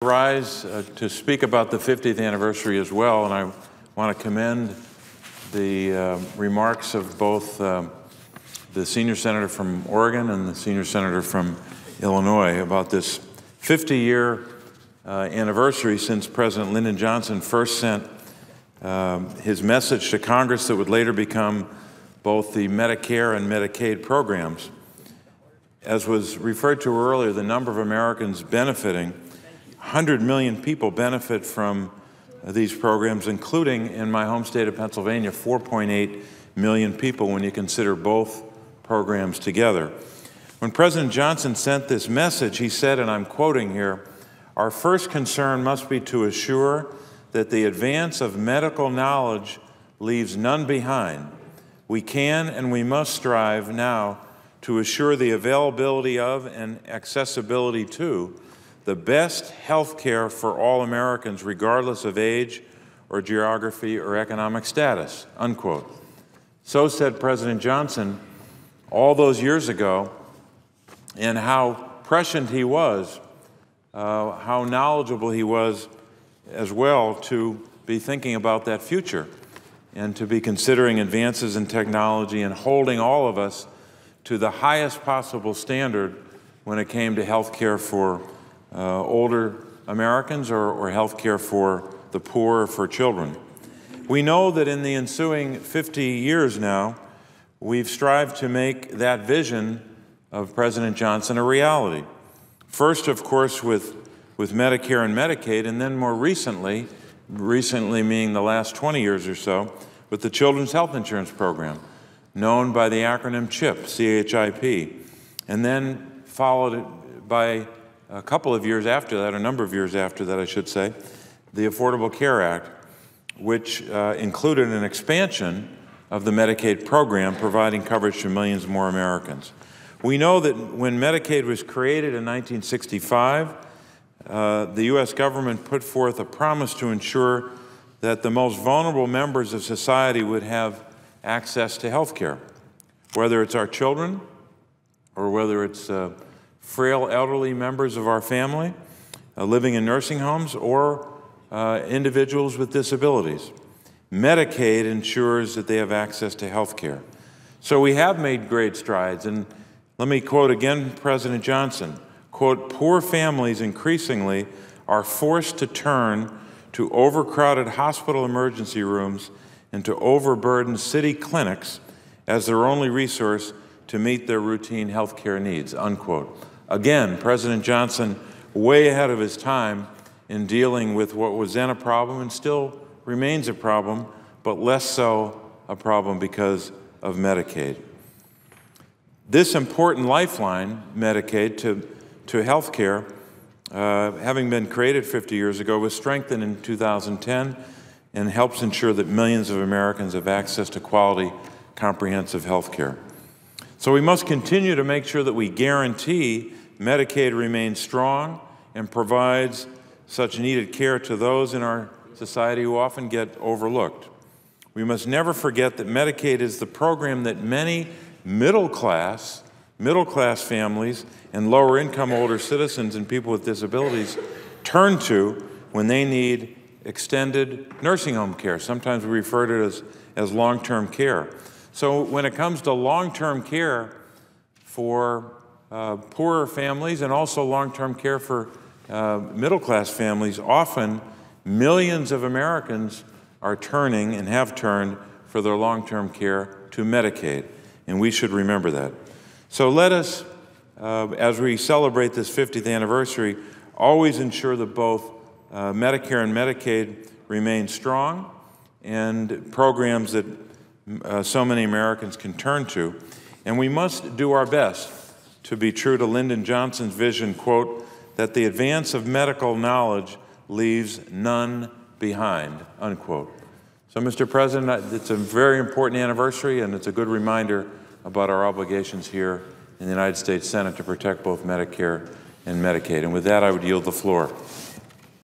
rise to speak about the 50th anniversary as well, and I want to commend the remarks of both the senior senator from Oregon and the senior senator from Illinois about this 50-year anniversary since President Lyndon Johnson first sent his message to Congress that would later become both the Medicare and Medicaid programs. As was referred to earlier, the number of Americans benefiting, 100 million people benefit from these programs, including in my home state of Pennsylvania, 4.8 million people when you consider both programs together. When President Johnson sent this message, he said, and I'm quoting here, "Our first concern must be to assure that the advance of medical knowledge leaves none behind. We can and we must strive now to assure the availability of and accessibility to the best health care for all Americans, regardless of age or geography or economic status," unquote. So said President Johnson all those years ago, and how prescient he was, how knowledgeable he was as well to be thinking about that future and to be considering advances in technology and holding all of us to the highest possible standard when it came to health care for older Americans or health care for the poor or for children. We know that in the ensuing 50 years now, we've strived to make that vision of President Johnson a reality. First, of course, with Medicare and Medicaid, and then more recently meaning the last 20 years or so, with the Children's Health Insurance Program, known by the acronym CHIP, C-H-I-P, and then followed by a couple of years after that, a number of years after that, I should say, the Affordable Care Act, which included an expansion of the Medicaid program, providing coverage to millions more Americans. We know that when Medicaid was created in 1965, the U.S. government put forth a promise to ensure that the most vulnerable members of society would have access to health care, whether it's our children or whether it's frail elderly members of our family living in nursing homes or individuals with disabilities. Medicaid ensures that they have access to health care. So we have made great strides, and let me quote again President Johnson, quote, "Poor families increasingly are forced to turn to overcrowded hospital emergency rooms and to overburdened city clinics as their only resource to meet their routine health care needs," unquote. Again, President Johnson way ahead of his time in dealing with what was then a problem and still remains a problem, but less so a problem because of Medicaid. This important lifeline, Medicaid, to health care, having been created 50 years ago, was strengthened in 2010 and helps ensure that millions of Americans have access to quality, comprehensive health care. So we must continue to make sure that we guarantee Medicaid remains strong and provides such needed care to those in our society who often get overlooked. We must never forget that Medicaid is the program that many middle-class families and lower-income older citizens and people with disabilities turn to when they need extended nursing home care. Sometimes we refer to it as long-term care. So when it comes to long-term care for poorer families and also long-term care for middle-class families, often millions of Americans are turning and have turned for their long-term care to Medicaid, and we should remember that. So let us, as we celebrate this 50th anniversary, always ensure that both Medicare and Medicaid remain strong and programs that so many Americans can turn to. And we must do our best to be true to Lyndon Johnson's vision, quote, that the advance of medical knowledge leaves none behind, unquote. So, Mr. President, it's a very important anniversary, and it's a good reminder about our obligations here in the United States Senate to protect both Medicare and Medicaid. And with that, I would yield the floor.